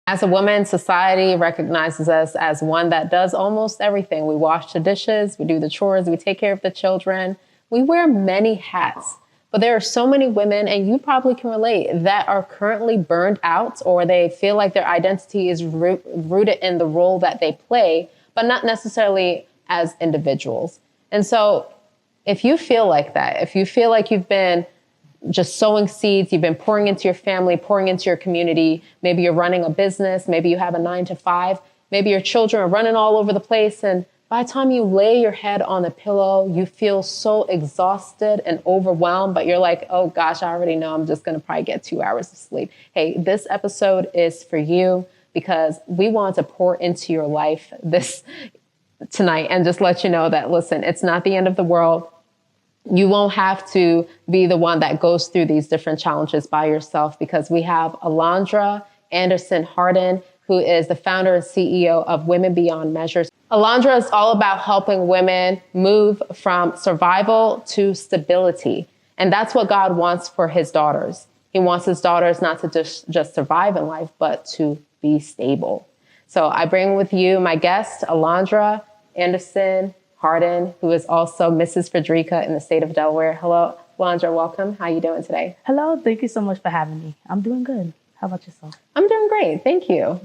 As a woman, society recognizes us as one that does almost everything. We wash the dishes, we do the chores, we take care of the children. We wear many hats. But there are so many women, and you probably can relate, that are currently burned out, or they feel like their identity is rooted in the role that they play, but not necessarily as individuals. And so if you feel like that, if you feel like you've been just sowing seeds, you've been pouring into your family, pouring into your community, maybe you're running a business, maybe you have a 9 to 5, maybe your children are running all over the place, and by the time you lay your head on the pillow, you feel so exhausted and overwhelmed, but you're like, oh gosh, I already know I'm just going to probably get 2 hours of sleep. Hey, this episode is for you because we want to pour into your life this tonight and just let you know that, listen, it's not the end of the world. You won't have to be the one that goes through these different challenges by yourself, because we have Alondra Anderson-Hardin, who is the founder and CEO of Women Beyond Measures. Alondra is all about helping women move from survival to stability. And that's what God wants for his daughters. He wants his daughters not to just survive in life, but to be stable. So I bring with you my guest, Alondra Anderson-Hardin, who is also Mrs. Frederica in the state of Delaware. Hello, Alondra, welcome. How are you doing today? Hello, thank you so much for having me. I'm doing good. How about yourself? I'm doing great, thank you.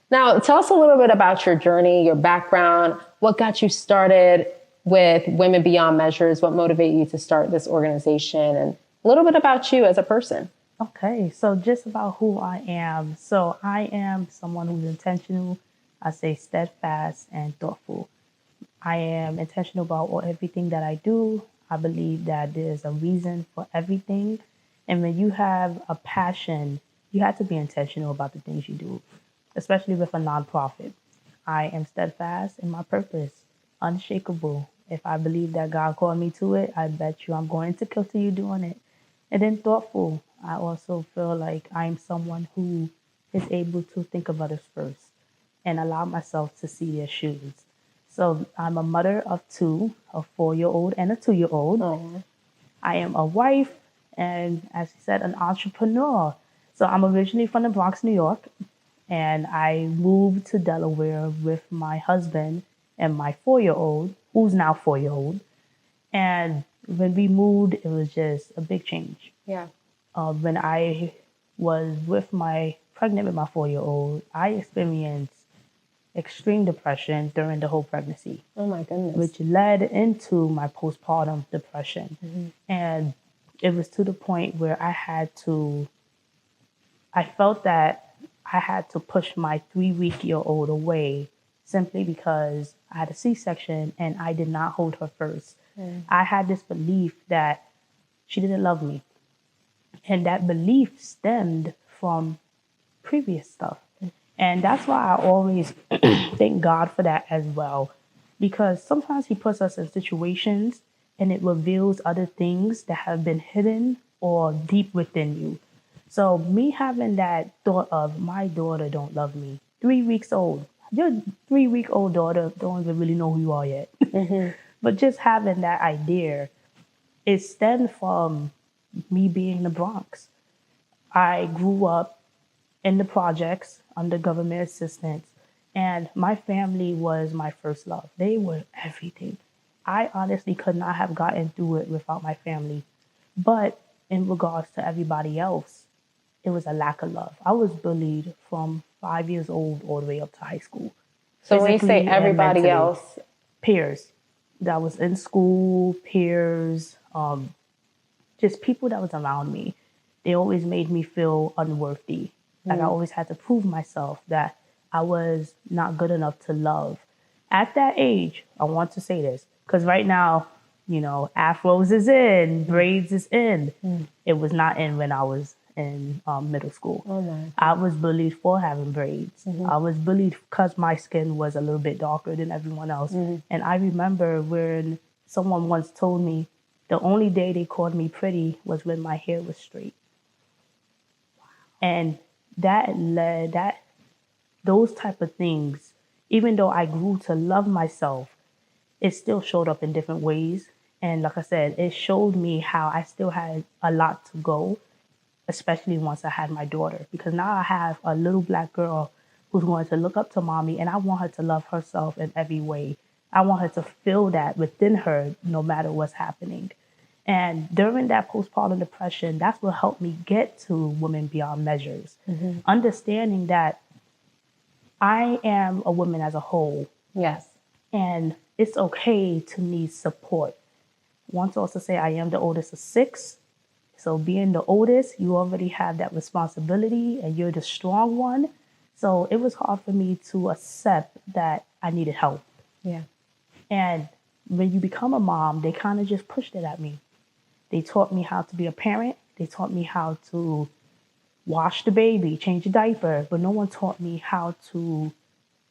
Now, tell us a little bit about your journey, your background, what got you started with Women Beyond Measures, what motivated you to start this organization, and a little bit about you as a person. Okay, so just about who I am. So I am someone who's intentional, I say steadfast and thoughtful. I am intentional about everything that I do. I believe that there's a reason for everything. And when you have a passion, you have to be intentional about the things you do, especially with a nonprofit. I am steadfast in my purpose, unshakable. If I believe that God called me to it, I bet you I'm going to continue doing it. And then thoughtful. I also feel like I'm someone who is able to think of others first and allow myself to see their shoes. So I'm a mother of 2, a 4-year-old and a 2-year-old. Aww. I am a wife and, as you said, an entrepreneur. So I'm originally from the Bronx, New York, and I moved to Delaware with my husband and my 4-year-old, who's now 4-year-old. And when we moved, it was just a big change. Yeah. When I was pregnant with my 4-year-old, I experienced extreme depression during the whole pregnancy. Oh my goodness. Which led into my postpartum depression. Mm-hmm. And it was to the point where I felt that I had to push my 3-week-old away simply because I had a C-section and I did not hold her first. Mm. I had this belief that she didn't love me. And that belief stemmed from previous stuff. And that's why I always thank God for that as well. Because sometimes he puts us in situations and it reveals other things that have been hidden or deep within you. So me having that thought of my daughter don't love me, 3 weeks old, your 3-week-old daughter don't even really know who you are yet. Mm-hmm. But just having that idea, it stemmed from me being in the Bronx. I grew up in the projects under government assistance, and my family was my first love. They were everything. I honestly could not have gotten through it without my family. But in regards to everybody else, it was a lack of love. I was bullied from 5 years old all the way up to high school. So when you say everybody else? Peers that was in school, peers, just people that was around me. They always made me feel unworthy. Like I always had to prove myself that I was not good enough to love. At that age, I want to say this, because right now, afros is in, braids is in. Mm. It was not in when I was in middle school. Oh my. I was bullied for having braids. Mm-hmm. I was bullied because my skin was a little bit darker than everyone else. Mm-hmm. And I remember when someone once told me the only day they called me pretty was when my hair was straight. Wow. And those type of things, even though I grew to love myself, it still showed up in different ways. And like I said, it showed me how I still had a lot to go, especially once I had my daughter, because now I have a little black girl who's going to look up to mommy, and I want her to love herself in every way. I want her to feel that within her no matter what's happening. And during that postpartum depression, that's what helped me get to Women Beyond Measures. Understanding that I am a woman as a whole. Yes. And it's okay to need support. I want to also say I am the oldest of 6. So being the oldest, you already have that responsibility and you're the strong one. So it was hard for me to accept that I needed help. Yeah. And when you become a mom, they kind of just pushed it at me. They taught me how to be a parent. They taught me how to wash the baby, change the diaper, but no one taught me how to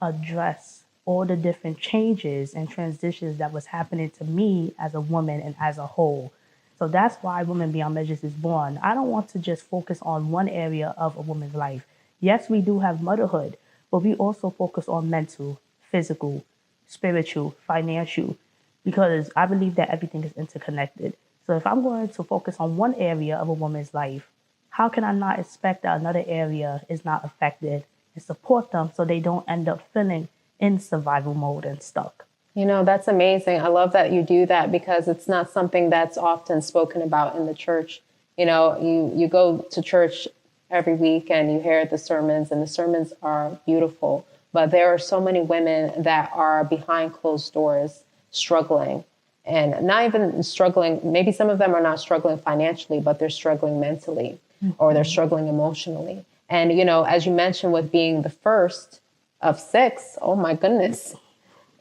address all the different changes and transitions that was happening to me as a woman and as a whole. So that's why Women Beyond Measures is born. I don't want to just focus on one area of a woman's life. Yes, we do have motherhood, but we also focus on mental, physical, spiritual, financial, because I believe that everything is interconnected. So if I'm going to focus on one area of a woman's life, how can I not expect that another area is not affected and support them so they don't end up feeling in survival mode and stuck? You know, that's amazing. I love that you do that because it's not something that's often spoken about in the church. You know, you go to church every week and you hear the sermons, and the sermons are beautiful. But there are so many women that are behind closed doors struggling, and not even struggling. Maybe some of them are not struggling financially, but they're struggling mentally or they're struggling emotionally. And, you know, as you mentioned, with being the first of 6, oh my goodness,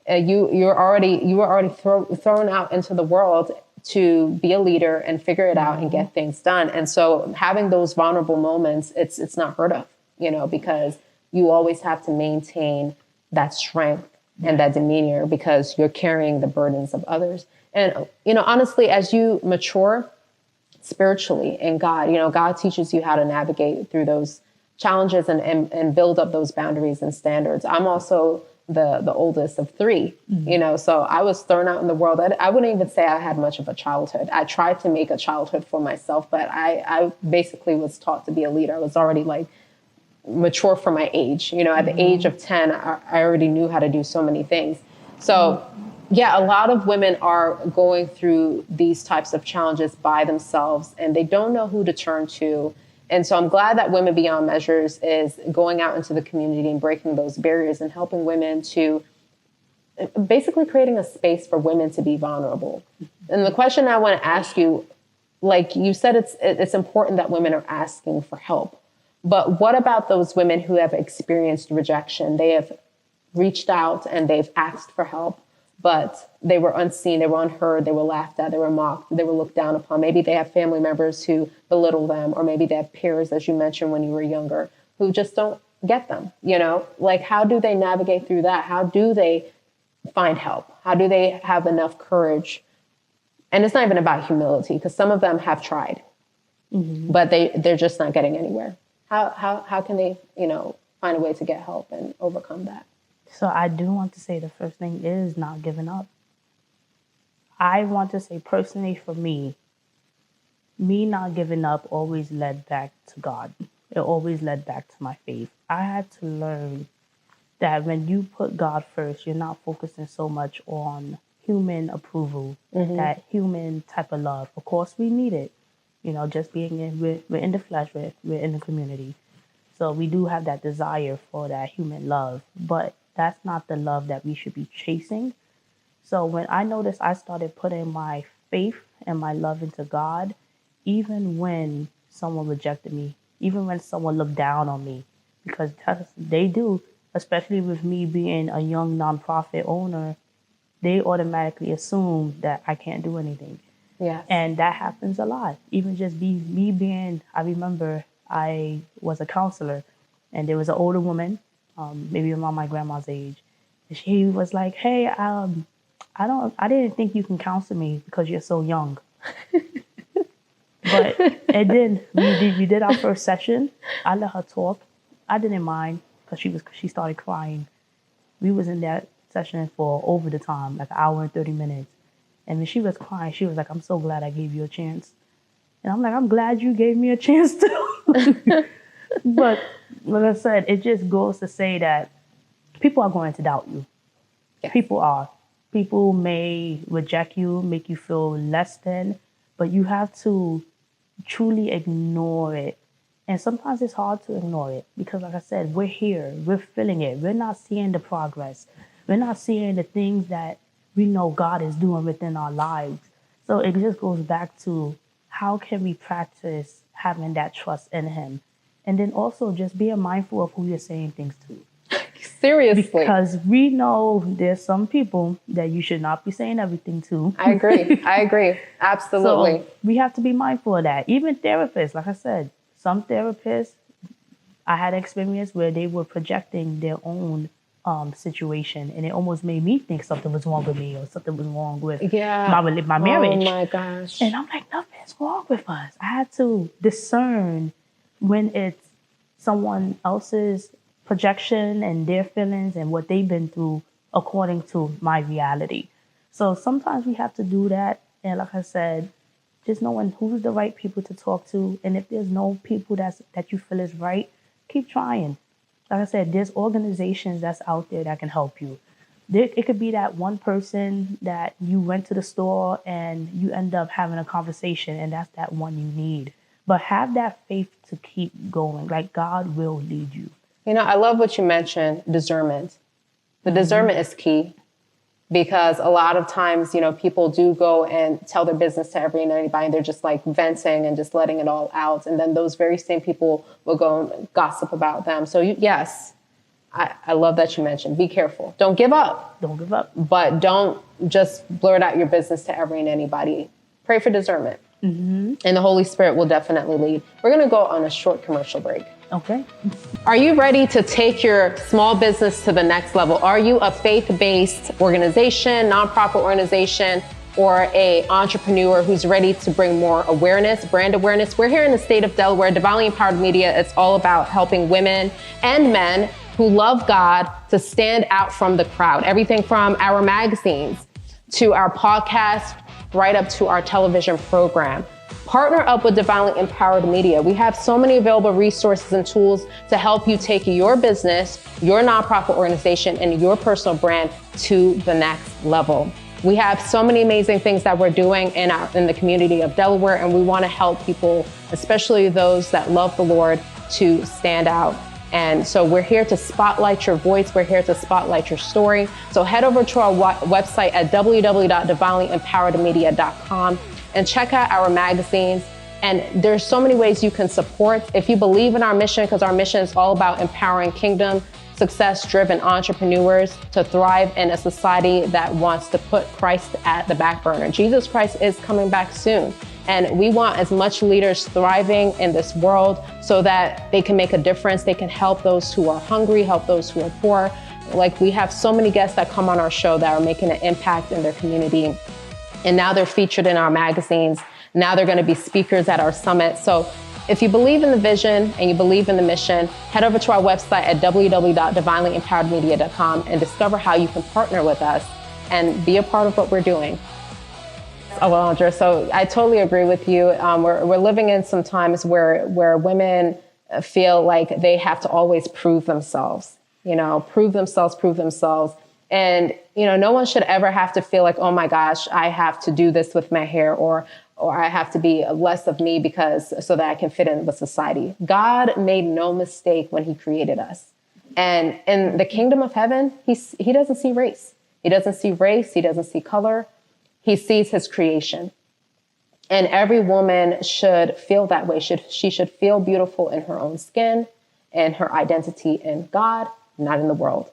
you were already thrown out into the world to be a leader and figure it out and get things done. And so having those vulnerable moments, it's not heard of, you know, because you always have to maintain that strength and that demeanor because you're carrying the burdens of others. And, you know, honestly, as you mature spiritually in God, you know, God teaches you how to navigate through those challenges and build up those boundaries and standards. I'm also the oldest of 3, you know, so I was thrown out in the world. I wouldn't even say I had much of a childhood. I tried to make a childhood for myself, but I basically was taught to be a leader. I was already like mature for my age. You know, at the age of 10, I already knew how to do so many things. So yeah, a lot of women are going through these types of challenges by themselves and they don't know who to turn to. And so I'm glad that Women Beyond Measures is going out into the community and breaking those barriers and helping women to basically creating a space for women to be vulnerable. And the question I want to ask you, like you said, it's important that women are asking for help. But what about those women who have experienced rejection? They have reached out and they've asked for help, but they were unseen, they were unheard, they were laughed at, they were mocked, they were looked down upon. Maybe they have family members who belittle them, or maybe they have peers, as you mentioned when you were younger, who just don't get them, you know? Like, how do they navigate through that? How do they find help? How do they have enough courage? And it's not even about humility, because some of them have tried, but they're just not getting anywhere. How can they, you know, find a way to get help and overcome that? So I do want to say the first thing is not giving up. I want to say personally for me not giving up always led back to God. It always led back to my faith. I had to learn that when you put God first, you're not focusing so much on human approval, that human type of love. Of course, we need it. You know, just being we're in the flesh, we're in the community. So we do have that desire for that human love, but that's not the love that we should be chasing. So when I noticed I started putting my faith and my love into God, even when someone rejected me, even when someone looked down on me, because they do, especially with me being a young nonprofit owner, they automatically assume that I can't do anything. Yes. And that happens a lot. Even just me being, I remember I was a counselor and there was an older woman, maybe around my grandma's age. And she was like, hey, I didn't think you can counsel me because you're so young. But and then we did our first session. I let her talk. I didn't mind because she started crying. We was in that session for over the time, like an hour and 30 minutes. And when she was crying, she was like, I'm so glad I gave you a chance. And I'm like, I'm glad you gave me a chance too. But like I said, it just goes to say that people are going to doubt you. Yes. People are. People may reject you, make you feel less than, but you have to truly ignore it. And sometimes it's hard to ignore it because, like I said, we're here, we're feeling it. We're not seeing the progress. We're not seeing the things that we know God is doing within our lives. So it just goes back to how can we practice having that trust in Him? And then also just being mindful of who you're saying things to. Seriously. Because we know there's some people that you should not be saying everything to. I agree. Absolutely. So we have to be mindful of that. Even therapists, like I said, some therapists, I had an experience where they were projecting their own situation, and it almost made me think something was wrong with me or something was wrong with my marriage. Oh my gosh. And I'm like, nothing's wrong with us. I had to discern when it's someone else's projection and their feelings and what they've been through according to my reality. So sometimes we have to do that. And like I said, just knowing who's the right people to talk to. And if there's no people that you feel is right, keep trying. Like I said, there's organizations that's out there that can help you. It could be that one person that you went to the store and you end up having a conversation, and that's that one you need. But have that faith to keep going. Like God will lead you. You know, I love what you mentioned, discernment. The discernment is key because a lot of times, you know, people do go and tell their business to every and anybody, and they're just like venting and just letting it all out. And then those very same people will go and gossip about them. So yes, I love that you mentioned, be careful. Don't give up. Don't give up. But don't just blurt out your business to every and anybody. Pray for discernment. Mm-hmm. And the Holy Spirit will definitely lead. We're going to go on a short commercial break. Okay. Are you ready to take your small business to the next level? Are you a faith-based organization, nonprofit organization, or a entrepreneur who's ready to bring more awareness, brand awareness? We're here in the state of Delaware, Divinely Empowered Media. It's all about helping women and men who love God to stand out from the crowd. Everything from our magazines to our podcast, right up to our television program. Partner up with Divinely Empowered Media. We have so many available resources and tools to help you take your business, your nonprofit organization, and your personal brand to the next level. We have so many amazing things that we're doing in the community of Delaware, and we want to help people, especially those that love the Lord, to stand out. And so we're here to spotlight your voice. We're here to spotlight your story. So head over to our website at www.divinelymempoweredmedia.com and check out our magazines. And there's so many ways you can support. If you believe in our mission, because our mission is all about empowering kingdom success-driven entrepreneurs to thrive in a society that wants to put Christ at the back burner. Jesus Christ is coming back soon. And we want as much leaders thriving in this world so that they can make a difference. They can help those who are hungry, help those who are poor. Like we have so many guests that come on our show that are making an impact in their community. And now they're featured in our magazines. Now they're going to be speakers at our summit. So if you believe in the vision and you believe in the mission, head over to our website at www.divinelymempoweredmedia.com and discover how you can partner with us and be a part of what we're doing. Alondra, so I totally agree with you. We're living in some times where women feel like they have to always prove themselves, prove themselves. And, no one should ever have to feel like, oh my gosh, I have to do this with my hair or I have to be less of me so that I can fit in with society. God made no mistake when he created us. And in the kingdom of heaven, he doesn't see race. He doesn't see race. He doesn't see color. He sees his creation. And every woman should feel that way. She should feel beautiful in her own skin and her identity in God, not in the world.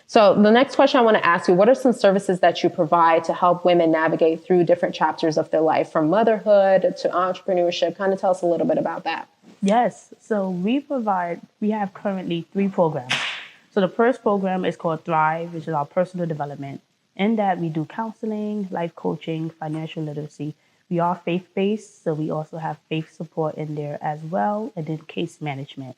So the next question I want to ask you, what are some services that you provide to help women navigate through different chapters of their life, from motherhood to entrepreneurship? Kind of tell us a little bit about that. Yes. So we have currently 3 programs. So the first program is called Thrive, which is our personal development. In that, we do counseling, life coaching, financial literacy. We are faith-based, so we also have faith support in there as well, and then case management.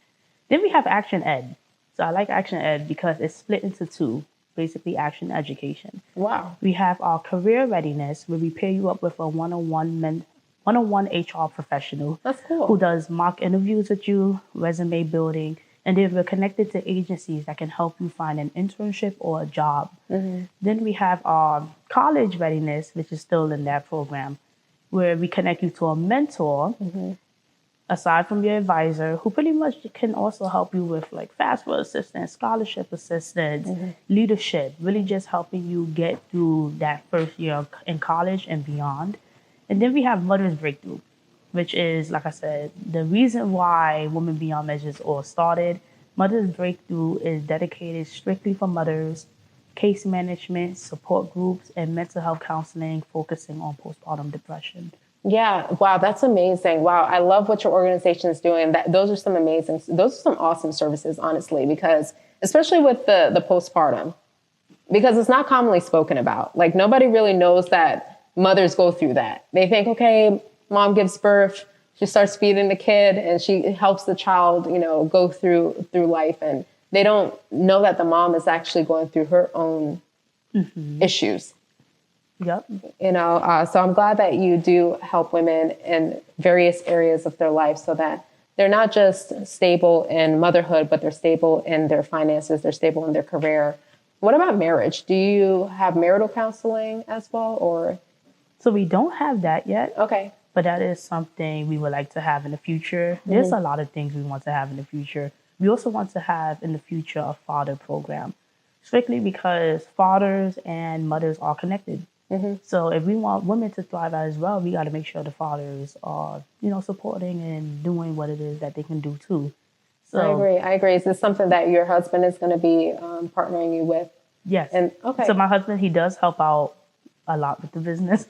Then we have Action Ed. So I like Action Ed because it's split into 2, basically action education. Wow. We have our career readiness, where we pair you up with a one-on-one one-on-one HR professional. That's cool. Who does mock interviews with you, resume building, and then we're connected to agencies that can help you find an internship or a job. Then we have our college readiness, which is still in that program, where we connect you to a mentor, aside from your advisor, who pretty much can also help you with like FAFSA assistance, scholarship assistance, leadership, really just helping you get through that first year in college and beyond. And then we have Mother's Breakthrough, which is, like I said, the reason why Women Beyond Measures all started. Mother's Breakthrough is dedicated strictly for mothers, case management, support groups, and mental health counseling, focusing on postpartum depression. Yeah. Wow. That's amazing. Wow. I love what your organization is doing. Those are some awesome services, honestly, because especially with the postpartum, because it's not commonly spoken about. Like nobody really knows that mothers go through that. They think, okay, mom gives birth, she starts feeding the kid and she helps the child, go through life. And they don't know that the mom is actually going through her own issues. Yep. So I'm glad that you do help women in various areas of their life so that they're not just stable in motherhood, but they're stable in their finances, they're stable in their career. What about marriage? Do you have marital counseling as well, or? So we don't have that yet. Okay. But that is something we would like to have in the future. There's a lot of things we want to have in the future. We also want to have in the future a father program, strictly because fathers and mothers are connected. So if we want women to thrive as well, we got to make sure the fathers are, supporting and doing what it is that they can do too. So I agree. Is this something that your husband is going to be partnering you with? Yes. And okay. So my husband, he does help out a lot with the business.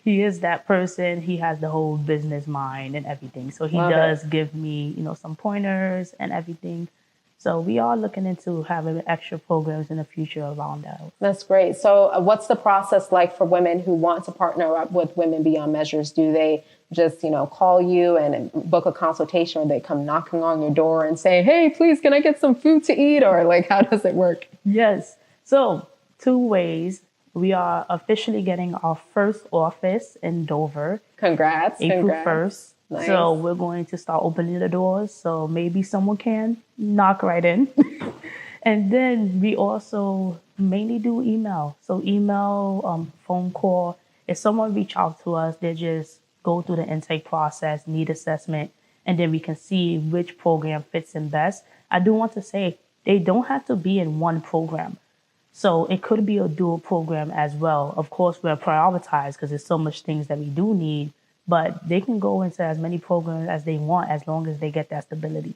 He is that person. He has the whole business mind and everything. So he does give me, some pointers and everything. So we are looking into having extra programs in the future around that. That's great. So what's the process like for women who want to partner up with Women Beyond Measures? Do they just, call you and book a consultation, or they come knocking on your door and say, hey, please, can I get some food to eat? Or like, how does it work? Yes. So 2 ways. We are officially getting our first office in Dover. Congrats. April 1st. Nice. So we're going to start opening the doors. So maybe someone can knock right in. And then we also mainly do email. So email, phone call. If someone reach out to us, they just go through the intake process, need assessment, and then we can see which program fits in best. I do want to say they don't have to be in one program. So it could be a dual program as well. Of course, we're prioritized because there's so much things that we do need, but they can go into as many programs as they want as long as they get that stability.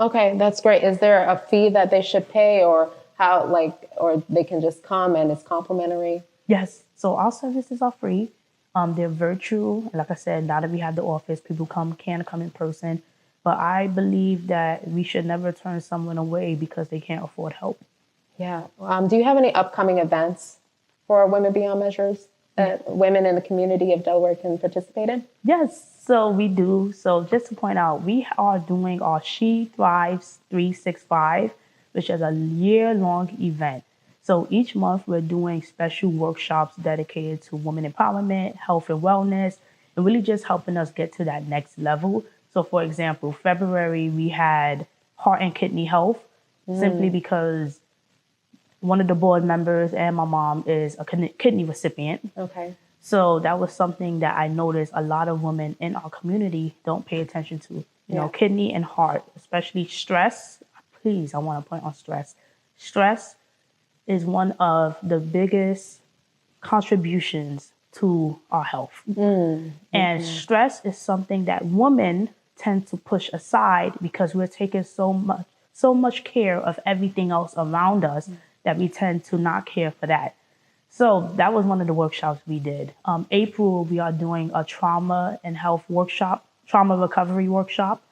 Okay, that's great. Is there a fee that they should pay, or or they can just come and it's complimentary? Yes. So our services are free. They're virtual. Like I said, now that we have the office, people can come in person. But I believe that we should never turn someone away because they can't afford help. Yeah. Do you have any upcoming events for Women Beyond Measures that women in the community of Delaware can participate in? Yes. So we do. So just to point out, we are doing our She Thrives 365, which is a year-long event. So each month we're doing special workshops dedicated to women empowerment, health and wellness, and really just helping us get to that next level. So for example, February we had heart and kidney health, simply because one of the board members and my mom is a kidney recipient. Okay. So that was something that I noticed a lot of women in our community don't pay attention to. You know, kidney and heart, especially stress. Please, I want to point on stress. Stress is one of the biggest contributions to our health. And stress is something that women tend to push aside because we're taking so much care of everything else around us that we tend to not care for that. So that was one of the workshops we did. April, we are doing a trauma and health workshop, trauma recovery workshop.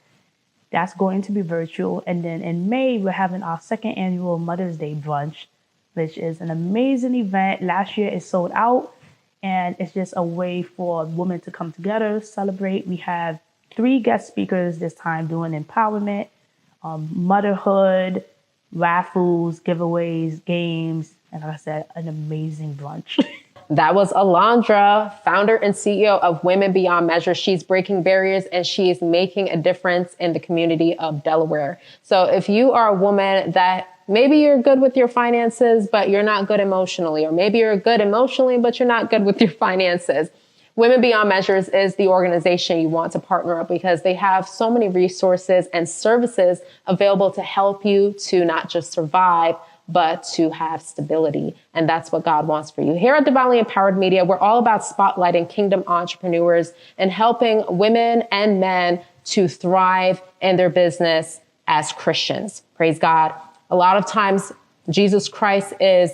That's going to be virtual. And then in May, we're having our 2nd annual Mother's Day brunch, which is an amazing event. Last year it sold out, and it's just a way for women to come together, celebrate. We have 3 guest speakers this time doing empowerment, motherhood, raffles, giveaways, games, and like I said, an amazing brunch. that was Alondra, founder and CEO of Women Beyond Measure. She's breaking barriers and she is making a difference in the community of Delaware. So if you are a woman that maybe you're good with your finances, but you're not good emotionally, or maybe you're good emotionally, but you're not good with your finances, Women Beyond Measures is the organization you want to partner up because they have so many resources and services available to help you to not just survive, but to have stability. And that's what God wants for you. Here at Divinely Empowered Media, we're all about spotlighting kingdom entrepreneurs and helping women and men to thrive in their business as Christians. Praise God. A lot of times, Jesus Christ is,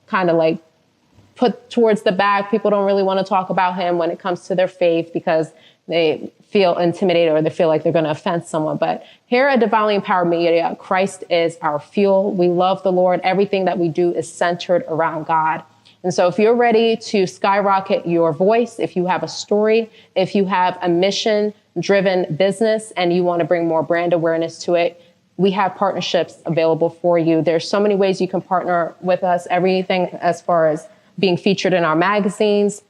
kind of like put towards the back. People don't really want to talk about him when it comes to their faith because they feel intimidated or they feel like they're going to offend someone. But here at Divinely Empowered Media, Christ is our fuel. We love the Lord. Everything that we do is centered around God. And so if you're ready to skyrocket your voice, if you have a story, if you have a mission-driven business and you want to bring more brand awareness to it, we have partnerships available for you. There's so many ways you can partner with us, everything as far as being featured in our magazines,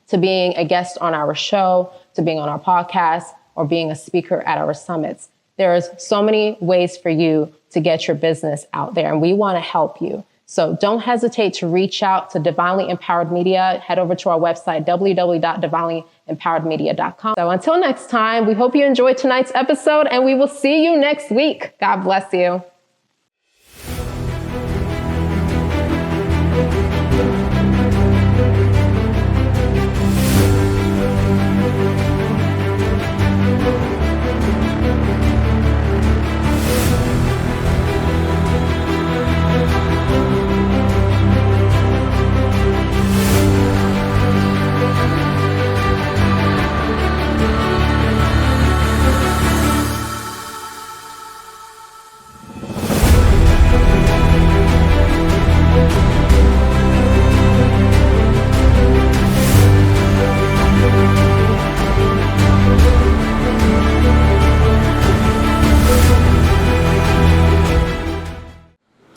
to being a guest on our show, to being on our podcast, or being a speaker at our summits. There's so many ways for you to get your business out there, and we want to help you. So don't hesitate to reach out to Divinely Empowered Media. Head over to our website, www.divinelymempoweredmedia.com. So until next time, we hope you enjoyed tonight's episode, and we will see you next week. God bless you.